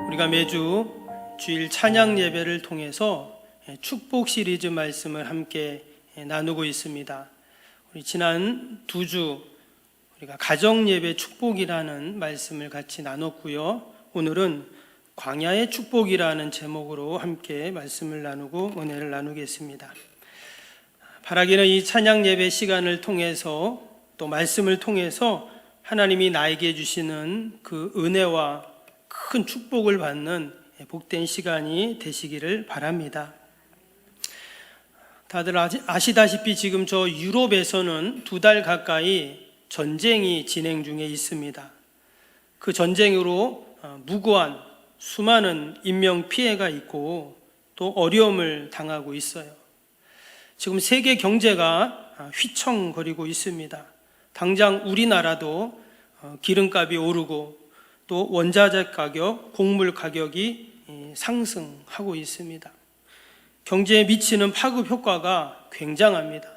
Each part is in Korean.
우리가 매주 주일 찬양 예배를 통해서 축복 시리즈 말씀을 함께 나누고 있습니다. 우리 지난 두 주 우리가 가정 예배 축복이라는 말씀을 같이 나눴고요. 오늘은 광야의 축복이라는 제목으로 함께 말씀을 나누고 은혜를 나누겠습니다. 바라기는 이 찬양 예배 시간을 통해서 또 말씀을 통해서 하나님이 나에게 주시는 그 은혜와 큰 축복을 받는 복된 시간이 되시기를 바랍니다. 다들 아시다시피 지금 저 유럽에서는 2달 가까이 전쟁이 진행 중에 있습니다. 그 전쟁으로 무고한 수많은 인명 피해가 있고 또 어려움을 당하고 있어요. 지금 세계 경제가 휘청거리고 있습니다. 당장 우리나라도 기름값이 오르고 또 원자재 가격, 곡물 가격이 상승하고 있습니다. 경제에 미치는 파급 효과가 굉장합니다.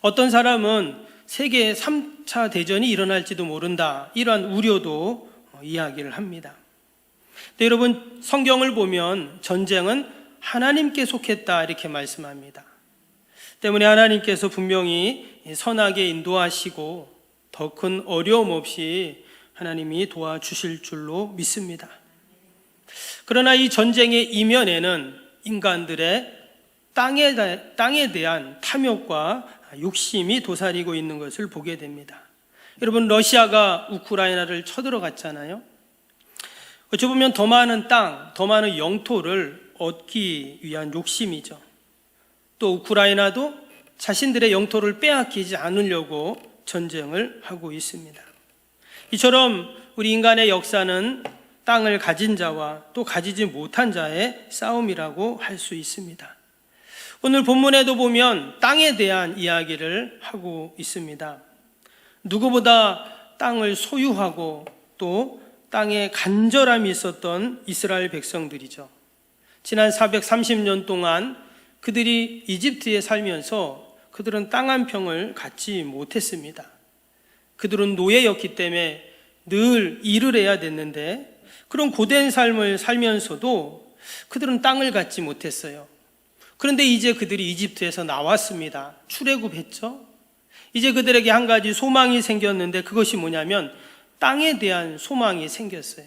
어떤 사람은 세계 3차 대전이 일어날지도 모른다, 이러한 우려도 이야기를 합니다. 근데 여러분, 성경을 보면 전쟁은 하나님께 속했다 이렇게 말씀합니다. 때문에 하나님께서 분명히 선하게 인도하시고 더 큰 어려움 없이 하나님이 도와주실 줄로 믿습니다. 그러나 이 전쟁의 이면에는 인간들의 땅에 대한 탐욕과 욕심이 도사리고 있는 것을 보게 됩니다. 여러분, 러시아가 우크라이나를 쳐들어갔잖아요. 어찌 보면 더 많은 땅, 더 많은 영토를 얻기 위한 욕심이죠. 또 우크라이나도 자신들의 영토를 빼앗기지 않으려고 전쟁을 하고 있습니다. 이처럼 우리 인간의 역사는 땅을 가진 자와 또 가지지 못한 자의 싸움이라고 할 수 있습니다. 오늘 본문에도 보면 땅에 대한 이야기를 하고 있습니다. 누구보다 땅을 소유하고 또 땅에 간절함이 있었던 이스라엘 백성들이죠. 지난 430년 동안 그들이 이집트에 살면서 그들은 땅 한 평을 갖지 못했습니다. 그들은 노예였기 때문에 늘 일을 해야 됐는데 그런 고된 삶을 살면서도 그들은 땅을 갖지 못했어요. 그런데 이제 그들이 이집트에서 나왔습니다. 출애굽했죠. 이제 그들에게 한 가지 소망이 생겼는데 그것이 뭐냐면 땅에 대한 소망이 생겼어요.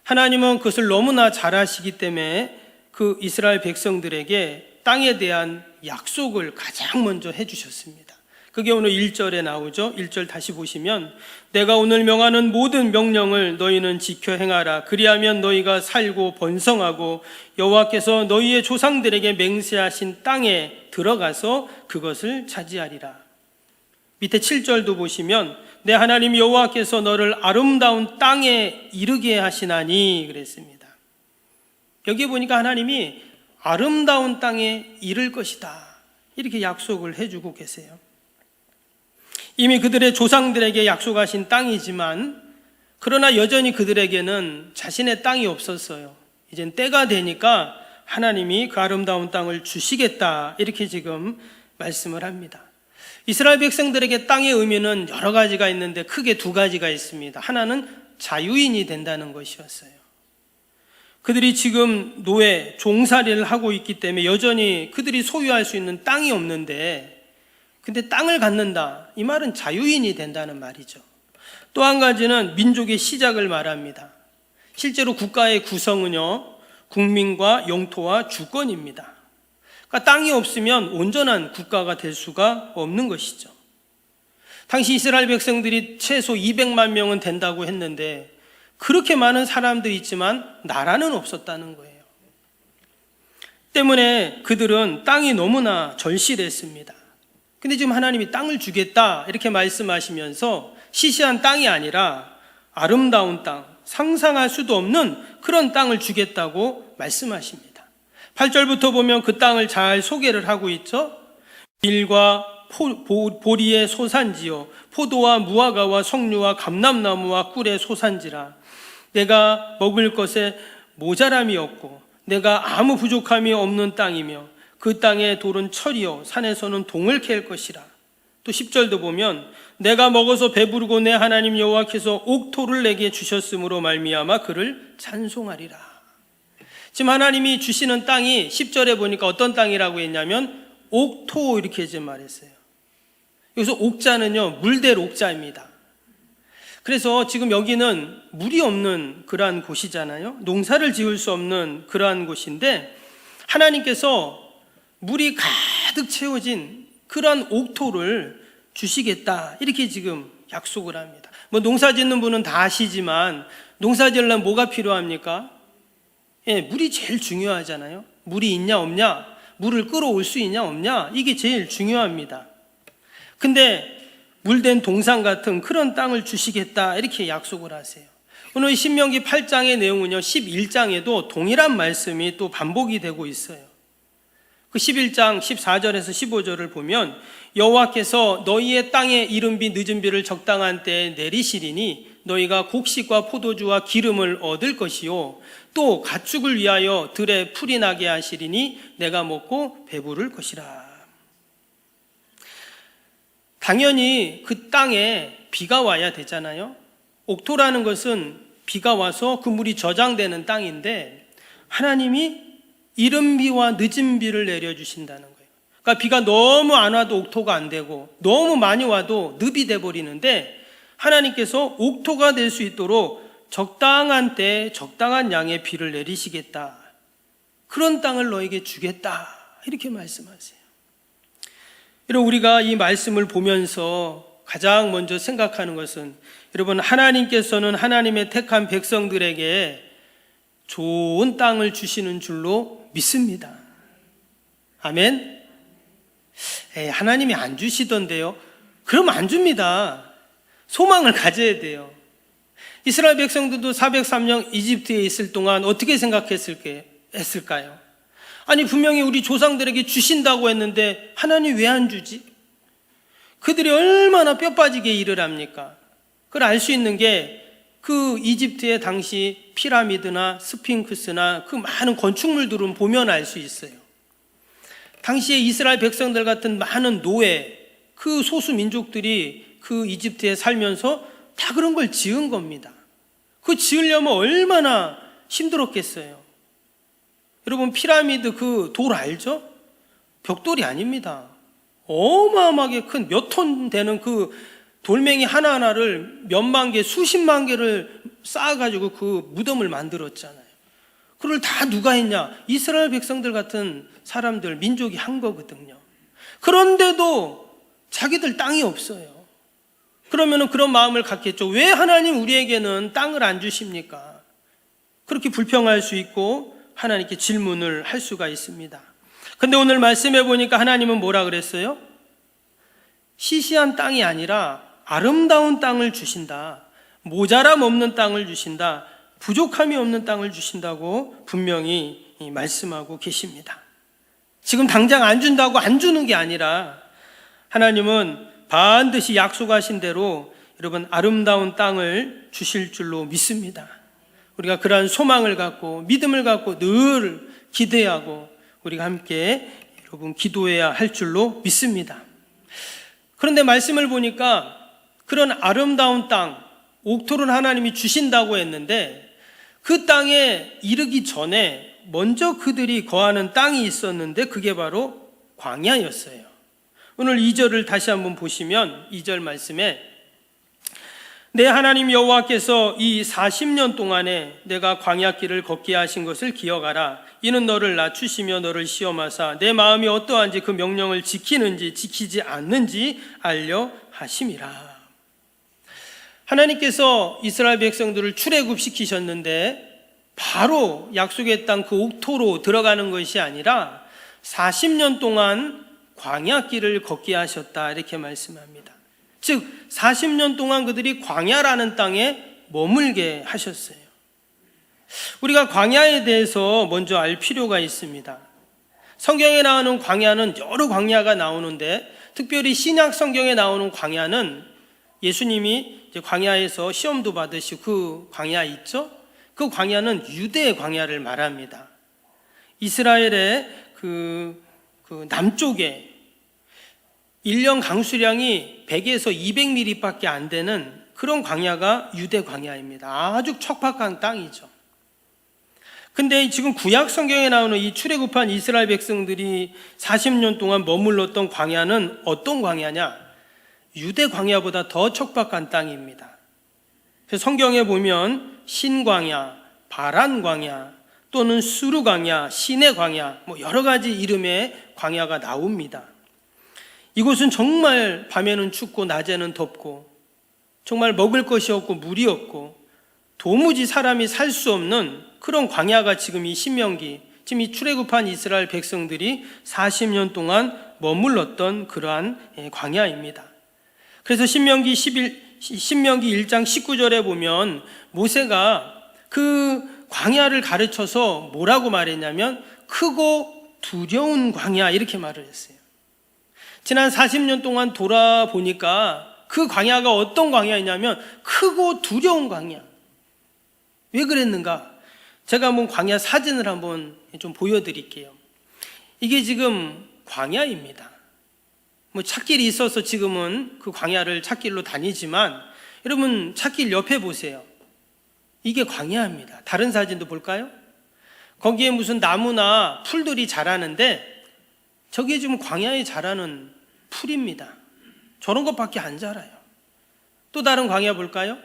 하나님은 그것을 너무나 잘 아시기 때문에 그 이스라엘 백성들에게 땅에 대한 약속을 가장 먼저 해주셨습니다. 그게 오늘 1절에 나오죠. 1절 다시 보시면 내가 오늘 명하는 모든 명령을 너희는 지켜 행하라. 그리하면 너희가 살고 번성하고 여호와께서 너희의 조상들에게 맹세하신 땅에 들어가서 그것을 차지하리라. 밑에 7절도 보시면 내 하나님 여호와께서 너를 아름다운 땅에 이르게 하시나니 그랬습니다. 여기 보니까 하나님이 아름다운 땅에 이를 것이다 이렇게 약속을 해주고 계세요. 이미 그들의 조상들에게 약속하신 땅이지만 그러나 여전히 그들에게는 자신의 땅이 없었어요. 이젠 때가 되니까 하나님이 그 아름다운 땅을 주시겠다 이렇게 지금 말씀을 합니다. 이스라엘 백성들에게 땅의 의미는 여러 가지가 있는데 크게 2가지가 있습니다. 하나는 자유인이 된다는 것이었어요. 그들이 지금 노예, 종살이를 하고 있기 때문에 여전히 그들이 소유할 수 있는 땅이 없는데 근데 땅을 갖는다, 이 말은 자유인이 된다는 말이죠. 또 한 가지는 민족의 시작을 말합니다. 실제로 국가의 구성은요, 국민과 영토와 주권입니다. 그러니까 땅이 없으면 온전한 국가가 될 수가 없는 것이죠. 당시 이스라엘 백성들이 최소 200만 명은 된다고 했는데 그렇게 많은 사람들이 있지만 나라는 없었다는 거예요. 때문에 그들은 땅이 너무나 절실했습니다. 근데 지금 하나님이 땅을 주겠다 이렇게 말씀하시면서 시시한 땅이 아니라 아름다운 땅, 상상할 수도 없는 그런 땅을 주겠다고 말씀하십니다. 8절부터 보면 그 땅을 잘 소개를 하고 있죠. 밀과 보리의 소산지요 포도와 무화과와 석류와 감람나무와 꿀의 소산지라. 내가 먹을 것에 모자람이 없고 내가 아무 부족함이 없는 땅이며 그 땅의 돌은 철이요 산에서는 동을 캘 것이라. 또 10절도 보면 내가 먹어서 배부르고 내 하나님 여호와께서 옥토를 내게 주셨으므로 말미암아 그를 찬송하리라. 지금 하나님이 주시는 땅이 10절에 보니까 어떤 땅이라고 했냐면 옥토 이렇게 지금 말했어요. 여기서 옥자는요 물될 옥자입니다. 그래서 지금 여기는 물이 없는 그러한 곳이잖아요. 농사를 지을 수 없는 그러한 곳인데 하나님께서 물이 가득 채워진 그러한 옥토를 주시겠다 이렇게 지금 약속을 합니다. 뭐 농사 짓는 분은 다 아시지만 농사 지으려면 뭐가 필요합니까? 물이 제일 중요하잖아요. 물이 있냐 없냐, 물을 끌어올 수 있냐 없냐, 이게 제일 중요합니다. 근데 물된 동산 같은 그런 땅을 주시겠다 이렇게 약속을 하세요. 오늘 신명기 8장의 내용은요 11장에도 동일한 말씀이 또 반복이 되고 있어요. 그 11장 14절에서 15절을 보면 여호와께서 너희의 땅에 이른비 늦은비를 적당한 때에 내리시리니 너희가 곡식과 포도주와 기름을 얻을 것이요 또 가축을 위하여 들에 풀이 나게 하시리니 내가 먹고 배부를 것이라. 당연히 그 땅에 비가 와야 되잖아요. 옥토라는 것은 비가 와서 그 물이 저장되는 땅인데 하나님이 이른 비와 늦은 비를 내려주신다는 거예요. 그러니까 비가 너무 안 와도 옥토가 안 되고 너무 많이 와도 늪이 돼버리는데 하나님께서 옥토가 될 수 있도록 적당한 때에 적당한 양의 비를 내리시겠다. 그런 땅을 너에게 주겠다. 이렇게 말씀하세요. 여러분 우리가 이 말씀을 보면서 가장 먼저 생각하는 것은 여러분 하나님께서는 하나님의 택한 백성들에게 좋은 땅을 주시는 줄로 믿습니다. 아멘. 하나님이 안 주시던데요. 그럼 안 줍니다. 소망을 가져야 돼요. 이스라엘 백성들도 403년 이집트에 있을 동안 어떻게 생각했을까요? 아니 분명히 우리 조상들에게 주신다고 했는데 하나님 왜 안 주지? 그들이 얼마나 뼈 빠지게 일을 합니까? 그걸 알 수 있는 게 그 이집트의 당시 피라미드나 스핑크스나 그 많은 건축물들은 보면 알 수 있어요. 당시에 이스라엘 백성들 같은 많은 노예, 그 소수 민족들이 그 이집트에 살면서 다 그런 걸 지은 겁니다. 그 지으려면 얼마나 힘들었겠어요. 여러분 피라미드 그 돌 알죠? 벽돌이 아닙니다. 어마어마하게 큰 몇 톤 되는 그 돌멩이 하나하나를 몇만 개, 수십만 개를 쌓아가지고 그 무덤을 만들었잖아요. 그걸 다 누가 했냐? 이스라엘 백성들 같은 사람들, 민족이 한 거거든요. 그런데도 자기들 땅이 없어요. 그러면 그런 마음을 갖겠죠. 왜 하나님 우리에게는 땅을 안 주십니까? 그렇게 불평할 수 있고 하나님께 질문을 할 수가 있습니다. 근데 오늘 말씀해 보니까 하나님은 뭐라 그랬어요? 시시한 땅이 아니라 아름다운 땅을 주신다. 모자람 없는 땅을 주신다. 부족함이 없는 땅을 주신다고 분명히 말씀하고 계십니다. 지금 당장 안 준다고 안 주는 게 아니라 하나님은 반드시 약속하신 대로 여러분 아름다운 땅을 주실 줄로 믿습니다. 우리가 그러한 소망을 갖고 믿음을 갖고 늘 기대하고 우리가 함께 여러분 기도해야 할 줄로 믿습니다. 그런데 말씀을 보니까 그런 아름다운 땅, 옥토를 하나님이 주신다고 했는데 그 땅에 이르기 전에 먼저 그들이 거하는 땅이 있었는데 그게 바로 광야였어요. 오늘 2절을 다시 한번 보시면 2절 말씀에 내 하나님 여호와께서 이 40년 동안에 내가 광야길을 걷게 하신 것을 기억하라. 이는 너를 낮추시며 너를 시험하사 내 마음이 어떠한지 그 명령을 지키는지 지키지 않는지 알려 하심이라. 하나님께서 이스라엘 백성들을 출애굽시키셨는데 바로 약속의 땅 그 옥토로 들어가는 것이 아니라 40년 동안 광야길을 걷게 하셨다 이렇게 말씀합니다. 즉 40년 동안 그들이 광야라는 땅에 머물게 하셨어요. 우리가 광야에 대해서 먼저 알 필요가 있습니다. 성경에 나오는 광야는 여러 광야가 나오는데 특별히 신약 성경에 나오는 광야는 예수님이 이제 광야에서 시험도 받으시고 그 광야 있죠? 그 광야는 유대의 광야를 말합니다. 이스라엘의 그 남쪽에 1년 강수량이 100에서 200mm밖에 안 되는 그런 광야가 유대 광야입니다. 아주 척박한 땅이죠. 근데 지금 구약 성경에 나오는 이 출애굽한 이스라엘 백성들이 40년 동안 머물렀던 광야는 어떤 광야냐? 유대 광야보다 더 척박한 땅입니다. 그래서 성경에 보면 신광야, 바란 광야, 또는 수르 광야, 시내 광야, 여러 가지 이름의 광야가 나옵니다. 이곳은 정말 밤에는 춥고 낮에는 덥고 정말 먹을 것이 없고 물이 없고 도무지 사람이 살 수 없는 그런 광야가 지금 이 신명기, 지금 이 출애굽한 이스라엘 백성들이 40년 동안 머물렀던 그러한 광야입니다. 그래서 신명기 1장 19절에 보면 모세가 그 광야를 가르쳐서 뭐라고 말했냐면 크고 두려운 광야 이렇게 말을 했어요. 지난 40년 동안 돌아보니까 그 광야가 어떤 광야이냐면 크고 두려운 광야. 왜 그랬는가? 제가 한번 광야 사진을 한번 좀 보여드릴게요. 이게 지금 광야입니다. 찻길이 있어서 지금은 그 광야를 찻길로 다니지만 여러분 찻길 옆에 보세요. 이게 광야입니다. 다른 사진도 볼까요? 거기에 무슨 나무나 풀들이 자라는데 저게 지금 광야에 자라는 풀입니다. 저런 것밖에 안 자라요. 또 다른 광야 볼까요?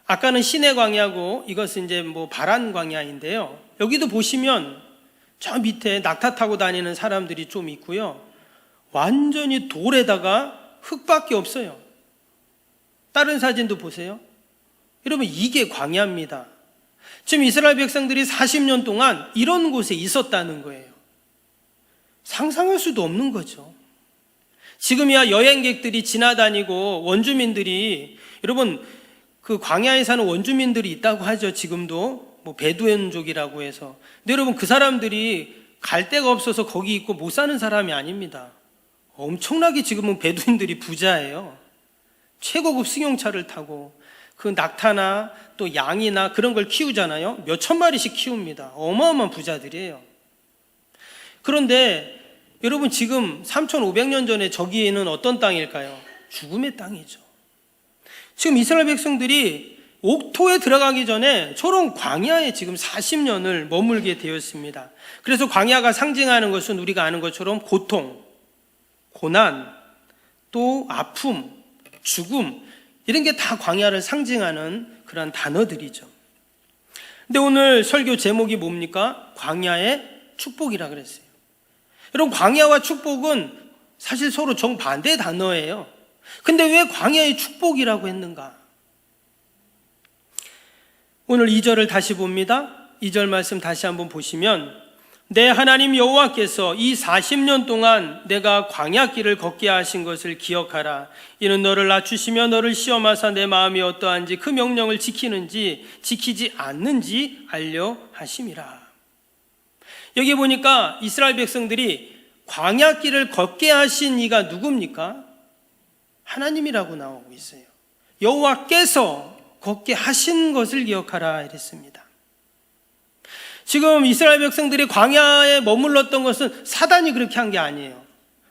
아까는 시내 광야고 이것은 이제 바란 광야인데요. 여기도 보시면 저 밑에 낙타 타고 다니는 사람들이 좀 있고요. 완전히 돌에다가 흙밖에 없어요. 다른 사진도 보세요. 여러분 이게 광야입니다. 지금 이스라엘 백성들이 40년 동안 이런 곳에 있었다는 거예요. 상상할 수도 없는 거죠. 지금이야 여행객들이 지나다니고 원주민들이 여러분 그 광야에 사는 원주민들이 있다고 하죠. 지금도 베두인족이라고 해서. 근데 여러분 그 사람들이 갈 데가 없어서 거기 있고 못 사는 사람이 아닙니다. 엄청나게 지금은 베두인들이 부자예요. 최고급 승용차를 타고 그 낙타나 또 양이나 그런 걸 키우잖아요. 몇 천 마리씩 키웁니다. 어마어마한 부자들이에요. 그런데 여러분 지금 3,500년 전에 저기에는 어떤 땅일까요? 죽음의 땅이죠. 지금 이스라엘 백성들이 옥토에 들어가기 전에 저런 광야에 지금 40년을 머물게 되었습니다. 그래서 광야가 상징하는 것은 우리가 아는 것처럼 고통, 고난, 또 아픔, 죽음 이런 게 다 광야를 상징하는 그런 단어들이죠. 근데 오늘 설교 제목이 뭡니까? 광야의 축복이라 그랬어요. 여러분 광야와 축복은 사실 서로 정반대 단어예요. 근데 왜 광야의 축복이라고 했는가? 오늘 2절을 다시 봅니다. 2절 말씀 다시 한번 보시면 내 하나님 여호와께서 이 40년 동안 내가 광야길을 걷게 하신 것을 기억하라. 이는 너를 낮추시며 너를 시험하사 내 마음이 어떠한지 그 명령을 지키는지 지키지 않는지 알려 하심이라. 여기 보니까 이스라엘 백성들이 광야길을 걷게 하신 이가 누굽니까? 하나님이라고 나오고 있어요. 여호와께서 걷게 하신 것을 기억하라 이랬습니다. 지금 이스라엘 백성들이 광야에 머물렀던 것은 사단이 그렇게 한 게 아니에요.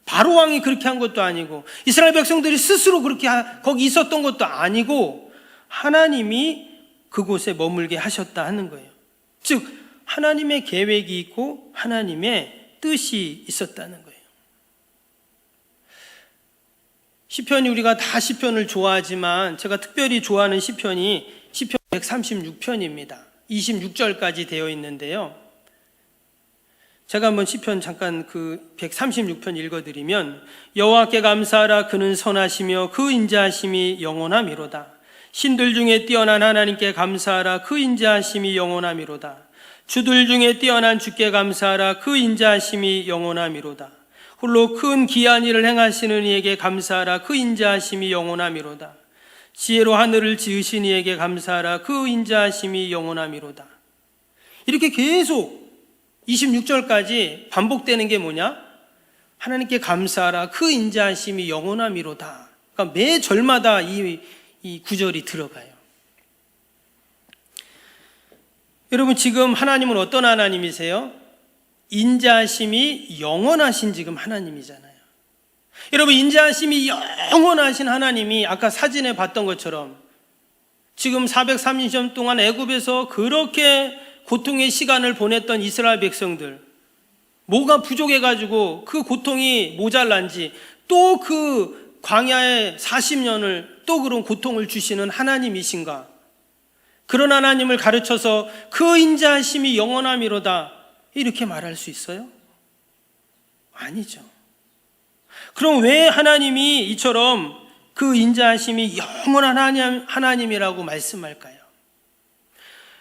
바로 왕이 그렇게 한 것도 아니고 이스라엘 백성들이 스스로 그렇게 거기 있었던 것도 아니고 하나님이 그곳에 머물게 하셨다 하는 거예요. 즉 하나님의 계획이 있고 하나님의 뜻이 있었다는 거예요. 시편이 우리가 다 시편을 좋아하지만 제가 특별히 좋아하는 시편이 시편 136편입니다. 26절까지 되어 있는데요. 제가 한번 시편 잠깐 그 136편 읽어드리면 여호와께 감사하라. 그는 선하시며 그 인자하심이 영원하미로다. 신들 중에 뛰어난 하나님께 감사하라. 그 인자하심이 영원하미로다. 주들 중에 뛰어난 주께 감사하라. 그 인자하심이 영원하미로다. 홀로 큰 기한 일을 행하시는 이에게 감사하라. 그 인자하심이 영원하미로다. 지혜로 하늘을 지으신 이에게 감사하라. 그 인자하심이 영원하미로다. 이렇게 계속 26절까지 반복되는 게 뭐냐? 하나님께 감사하라. 그 인자하심이 영원하미로다. 그러니까 매 절마다 이 구절이 들어가요. 여러분 지금 하나님은 어떤 하나님이세요? 인자하심이 영원하신 지금 하나님이잖아요. 여러분, 인자하심이 영원하신 하나님이 아까 사진에 봤던 것처럼 지금 430년 동안 애굽에서 그렇게 고통의 시간을 보냈던 이스라엘 백성들, 뭐가 부족해가지고 그 고통이 모자란지 또 그 광야의 40년을 또 그런 고통을 주시는 하나님이신가? 그런 하나님을 가르쳐서 그 인자하심이 영원함이로다 이렇게 말할 수 있어요? 아니죠. 그럼 왜 하나님이 이처럼 그 인자하심이 영원한 하나님이라고 말씀할까요?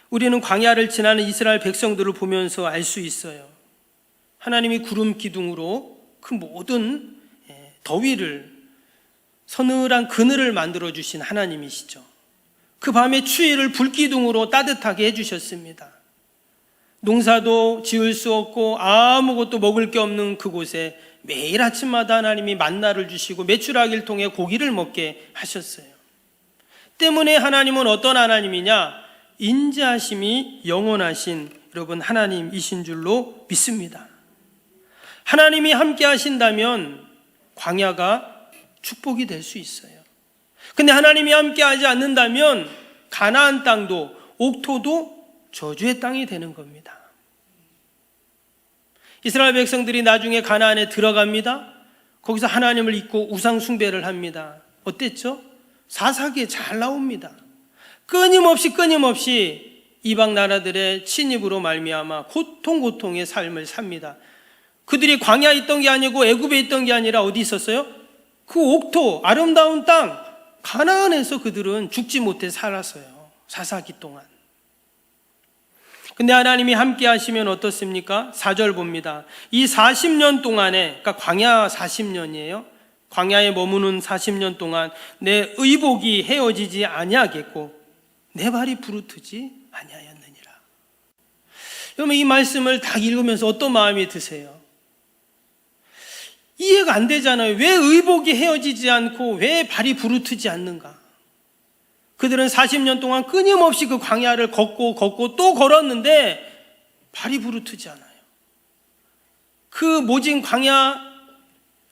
우리는 광야를 지나는 이스라엘 백성들을 보면서 알 수 있어요. 하나님이 구름 기둥으로 그 모든 더위를, 서늘한 그늘을 만들어 주신 하나님이시죠. 그 밤의 추위를 불기둥으로 따뜻하게 해주셨습니다. 농사도 지을 수 없고 아무것도 먹을 게 없는 그곳에 매일 아침마다 하나님이 만나를 주시고 메추라기를 통해 고기를 먹게 하셨어요. 때문에 하나님은 어떤 하나님이냐? 인자하심이 영원하신 여러분 하나님이신 줄로 믿습니다. 하나님이 함께 하신다면 광야가 축복이 될 수 있어요. 근데 하나님이 함께 하지 않는다면 가나안 땅도 옥토도 저주의 땅이 되는 겁니다. 이스라엘 백성들이 나중에 가나안에 들어갑니다. 거기서 하나님을 잊고 우상 숭배를 합니다. 어땠죠? 사사기에 잘 나옵니다. 끊임없이 이방 나라들의 침입으로 말미암아 고통의 삶을 삽니다. 그들이 광야에 있던 게 아니고 애굽에 있던 게 아니라 어디 있었어요? 그 옥토, 아름다운 땅 가나안에서 그들은 죽지 못해 살았어요. 사사기 동안. 근데 하나님이 함께 하시면 어떻습니까? 4절 봅니다. 이 40년 동안에, 그러니까 광야 40년이에요. 광야에 머무는 40년 동안 내 의복이 헤어지지 아니하겠고 내 발이 부르트지 아니하였느니라. 여러분, 이 말씀을 딱 읽으면서 어떤 마음이 드세요? 이해가 안 되잖아요. 왜 의복이 헤어지지 않고 왜 발이 부르트지 않는가? 그들은 40년 동안 끊임없이 그 광야를 걷고 또 걸었는데 발이 부르트지 않아요. 그 모진 광야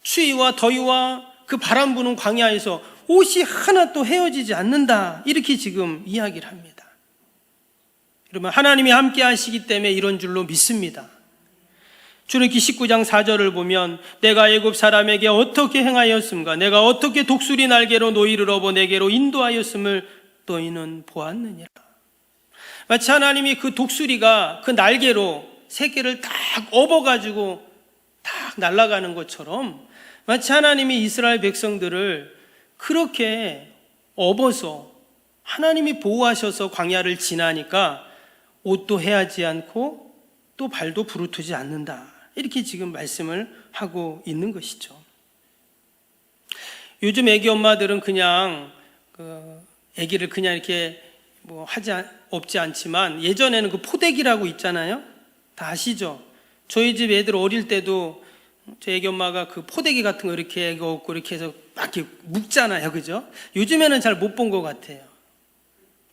추위와 더위와 그 바람 부는 광야에서 옷이 하나 또 헤어지지 않는다. 이렇게 지금 이야기를 합니다. 여러분, 하나님이 함께 하시기 때문에 이런 줄로 믿습니다. 출애굽기 19장 4절을 보면 내가 애굽 사람에게 어떻게 행하였음과 내가 어떻게 독수리 날개로 너희를 업어 내게로 인도하였음을 너희는 보았느니라. 마치 하나님이 그 독수리가 그 날개로 새끼를 딱 업어가지고 딱 날아가는 것처럼 마치 하나님이 이스라엘 백성들을 그렇게 업어서 하나님이 보호하셔서 광야를 지나니까 옷도 헤하지 않고 또 발도 부르트지 않는다. 이렇게 지금 말씀을 하고 있는 것이죠. 요즘 애기 엄마들은 그냥 애기를 그냥 이렇게 없지 않지만 예전에는 그 포대기라고 있잖아요. 다 아시죠? 저희 집 애들 어릴 때도 저희 애기 엄마가 그 포대기 같은 거 이렇게 애가 없고 이렇게 해서 막 이렇게 묶잖아요. 그죠? 요즘에는 잘 못 본 것 같아요.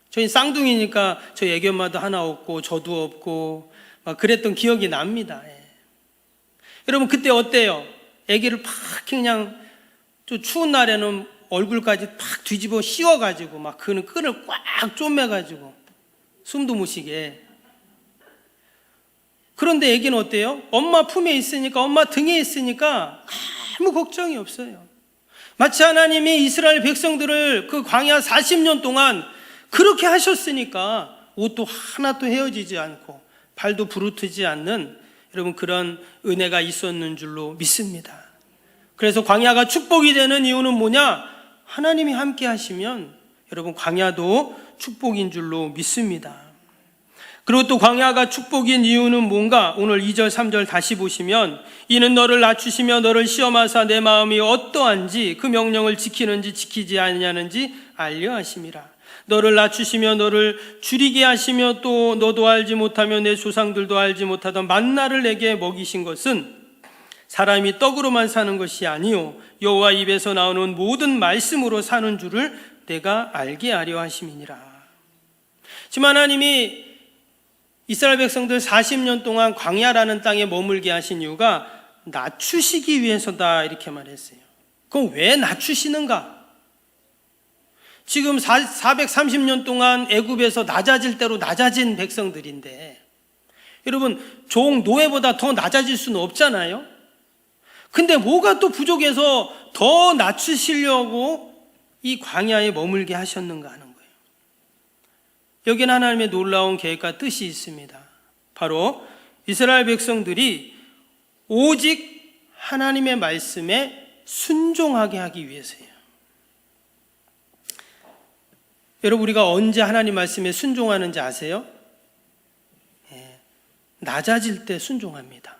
저희 쌍둥이니까 저희 애기 엄마도 하나 없고 저도 없고 막 그랬던 기억이 납니다. 여러분, 그때 어때요? 애기를 팍 그냥 좀 추운 날에는 얼굴까지 팍 뒤집어 씌워가지고 막 그는 끈을 꽉 쪼매가지고 숨도 못 쉬게. 그런데 애기는 어때요? 엄마 품에 있으니까, 엄마 등에 있으니까 아무 걱정이 없어요. 마치 하나님이 이스라엘 백성들을 그 광야 40년 동안 그렇게 하셨으니까 옷도 하나도 헤어지지 않고 발도 부르트지 않는 여러분 그런 은혜가 있었는 줄로 믿습니다. 그래서 광야가 축복이 되는 이유는 뭐냐? 하나님이 함께 하시면 여러분 광야도 축복인 줄로 믿습니다. 그리고 또 광야가 축복인 이유는 뭔가? 오늘 2절 3절 다시 보시면 이는 너를 낮추시며 너를 시험하사 내 마음이 어떠한지 그 명령을 지키는지 지키지 아니하는지 알려 하심이라. 너를 낮추시며 너를 줄이게 하시며 또 너도 알지 못하며 내 조상들도 알지 못하던 만나를 내게 먹이신 것은 사람이 떡으로만 사는 것이 아니요 여호와 입에서 나오는 모든 말씀으로 사는 줄을 내가 알게 하려 하심이니라. 지금 하나님이 이스라엘 백성들 40년 동안 광야라는 땅에 머물게 하신 이유가 낮추시기 위해서다 이렇게 말했어요. 그럼 왜 낮추시는가? 지금 430년 동안 애굽에서 낮아질 대로 낮아진 백성들인데, 여러분 종 노예보다 더 낮아질 수는 없잖아요. 근데 뭐가 또 부족해서 더 낮추시려고 이 광야에 머물게 하셨는가 하는 거예요. 여기는 하나님의 놀라운 계획과 뜻이 있습니다. 바로 이스라엘 백성들이 오직 하나님의 말씀에 순종하게 하기 위해서예요. 여러분, 우리가 언제 하나님 말씀에 순종하는지 아세요? 낮아질 때 순종합니다.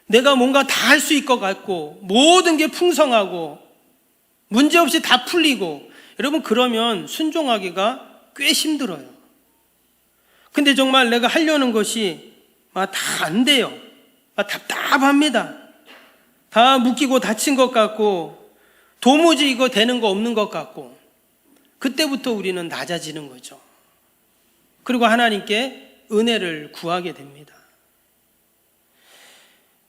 내가 뭔가 다 할 수 있을 것 같고 모든 게 풍성하고 문제없이 다 풀리고, 여러분 그러면 순종하기가 꽤 힘들어요. 근데 정말 내가 하려는 것이 다 안 돼요. 답답합니다. 다 묶이고 닫힌 것 같고 도무지 이거 되는 거 없는 것 같고, 그때부터 우리는 낮아지는 거죠. 그리고 하나님께 은혜를 구하게 됩니다.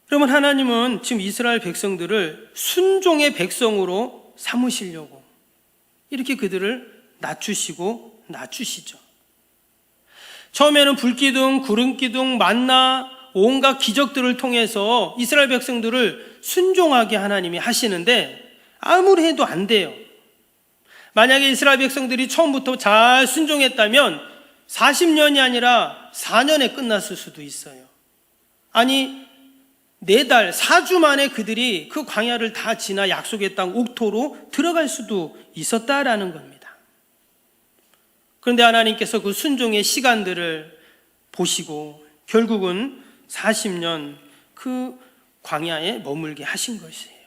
여러분, 하나님은 지금 이스라엘 백성들을 순종의 백성으로 삼으시려고 이렇게 그들을 낮추시죠. 처음에는 불기둥, 구름기둥, 만나 온갖 기적들을 통해서 이스라엘 백성들을 순종하게 하나님이 하시는데 아무리 해도 안 돼요. 만약에 이스라엘 백성들이 처음부터 잘 순종했다면 40년이 아니라 4년에 끝났을 수도 있어요. 아니 4달, 4주 만에 그들이 그 광야를 다 지나 약속의 땅 옥토로 들어갈 수도 있었다라는 겁니다. 그런데 하나님께서 그 순종의 시간들을 보시고 결국은 40년 그 광야에 머물게 하신 것이에요.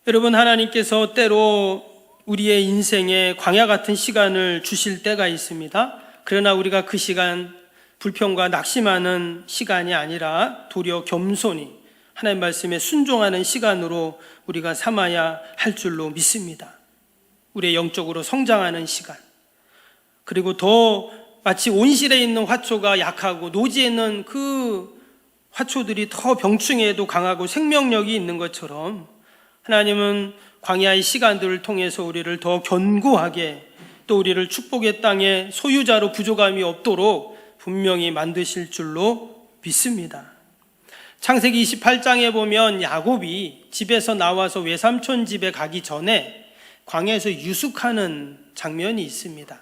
여러분, 하나님께서 때로 우리의 인생에 광야 같은 시간을 주실 때가 있습니다. 그러나 우리가 그 시간 불평과 낙심하는 시간이 아니라 도리어 겸손히 하나님 말씀에 순종하는 시간으로 우리가 삼아야 할 줄로 믿습니다. 우리의 영적으로 성장하는 시간, 그리고 더 마치 온실에 있는 화초가 약하고 노지에 있는 그 화초들이 더 병충해도 강하고 생명력이 있는 것처럼 하나님은 광야의 시간들을 통해서 우리를 더 견고하게, 또 우리를 축복의 땅의 소유자로 부족함이 없도록 분명히 만드실 줄로 믿습니다. 창세기 28장에 보면 야곱이 집에서 나와서 외삼촌 집에 가기 전에 광야에서 유숙하는 장면이 있습니다.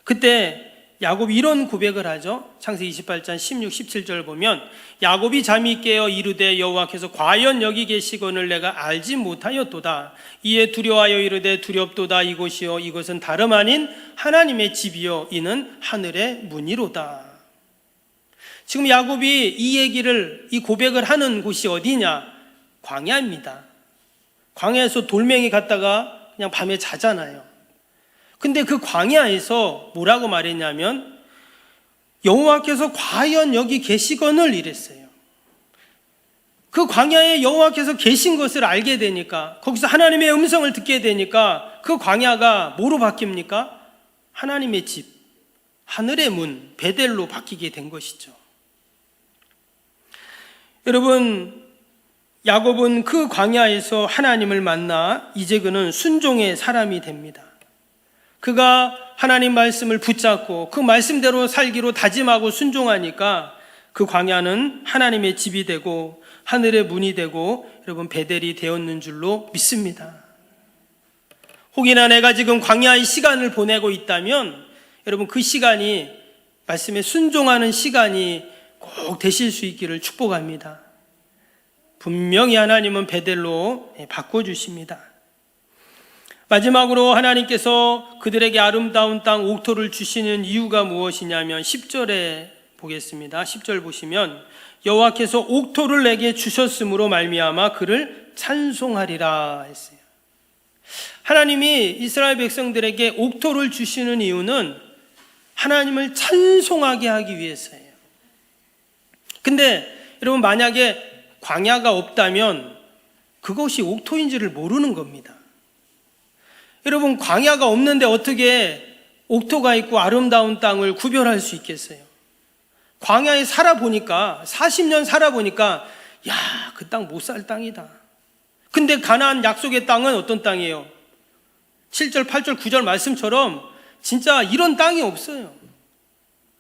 그때 야곱이 이런 고백을 하죠. 창세기 28장 16, 17절 보면 야곱이 잠이 깨어 이르되 여호와께서 과연 여기 계시거늘 내가 알지 못하였도다. 이에 두려워하여 이르되 두렵도다. 이곳이요 이것은 다름 아닌 하나님의 집이요 이는 하늘의 문이로다. 지금 야곱이 이 고백을 하는 곳이 어디냐? 광야입니다. 광야에서 돌멩이 갖다가 그냥 밤에 자잖아요. 근데 그 광야에서 뭐라고 말했냐면 여호와께서 과연 여기 계시거늘 이랬어요. 그 광야에 여호와께서 계신 것을 알게 되니까, 거기서 하나님의 음성을 듣게 되니까 그 광야가 뭐로 바뀝니까? 하나님의 집, 하늘의 문, 베델로 바뀌게 된 것이죠. 여러분, 야곱은 그 광야에서 하나님을 만나 이제 그는 순종의 사람이 됩니다. 그가 하나님 말씀을 붙잡고 그 말씀대로 살기로 다짐하고 순종하니까 그 광야는 하나님의 집이 되고 하늘의 문이 되고 여러분 베델이 되었는 줄로 믿습니다. 혹이나 내가 지금 광야의 시간을 보내고 있다면 여러분 그 시간이 말씀에 순종하는 시간이 꼭 되실 수 있기를 축복합니다. 분명히 하나님은 베델로 바꿔주십니다. 마지막으로 하나님께서 그들에게 아름다운 땅 옥토를 주시는 이유가 무엇이냐면 10절에 보겠습니다. 10절 보시면 여호와께서 옥토를 내게 주셨으므로 말미암아 그를 찬송하리라 했어요. 하나님이 이스라엘 백성들에게 옥토를 주시는 이유는 하나님을 찬송하게 하기 위해서예요. 근데 여러분 만약에 광야가 없다면 그것이 옥토인지를 모르는 겁니다. 여러분 광야가 없는데 어떻게 옥토가 있고 아름다운 땅을 구별할 수 있겠어요? 광야에 살아보니까 40년 살아보니까 야, 그 땅 못 살 땅이다. 근데 가나안 약속의 땅은 어떤 땅이에요? 7절, 8절, 9절 말씀처럼 진짜 이런 땅이 없어요.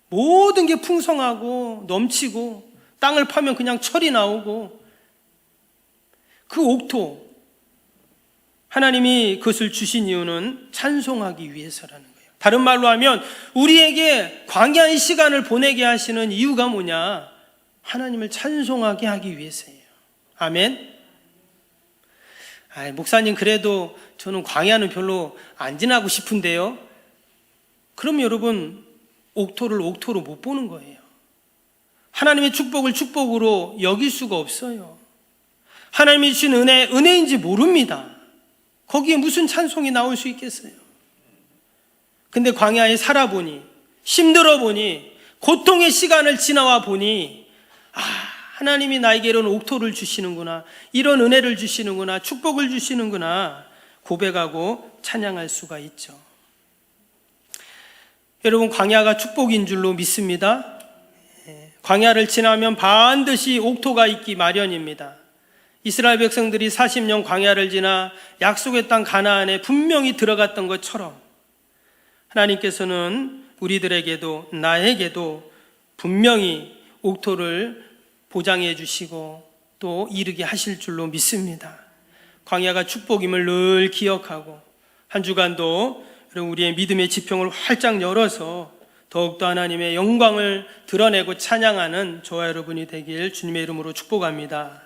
모든 게 풍성하고 넘치고 땅을 파면 그냥 철이 나오고, 그 옥토, 하나님이 그것을 주신 이유는 찬송하기 위해서라는 거예요. 다른 말로 하면 우리에게 광야의 시간을 보내게 하시는 이유가 뭐냐? 하나님을 찬송하게 하기 위해서예요. 아멘. 목사님, 그래도 저는 광야는 별로 안 지나고 싶은데요. 그럼 여러분, 옥토를 옥토로 못 보는 거예요. 하나님의 축복을 축복으로 여길 수가 없어요. 하나님이 주신 은혜인지 모릅니다. 거기에 무슨 찬송이 나올 수 있겠어요? 근데 광야에 살아보니, 힘들어 보니, 고통의 시간을 지나와 보니, 하나님이 나에게 이런 옥토를 주시는구나, 이런 은혜를 주시는구나, 축복을 주시는구나 고백하고 찬양할 수가 있죠. 여러분, 광야가 축복인 줄로 믿습니다. 광야를 지나면 반드시 옥토가 있기 마련입니다. 이스라엘 백성들이 40년 광야를 지나 약속의 땅 가나안에 분명히 들어갔던 것처럼 하나님께서는 우리들에게도 나에게도 분명히 옥토를 보장해 주시고 또 이르게 하실 줄로 믿습니다. 광야가 축복임을 늘 기억하고 한 주간도 우리의 믿음의 지평을 활짝 열어서 더욱더 하나님의 영광을 드러내고 찬양하는 저와 여러분이 되길 주님의 이름으로 축복합니다.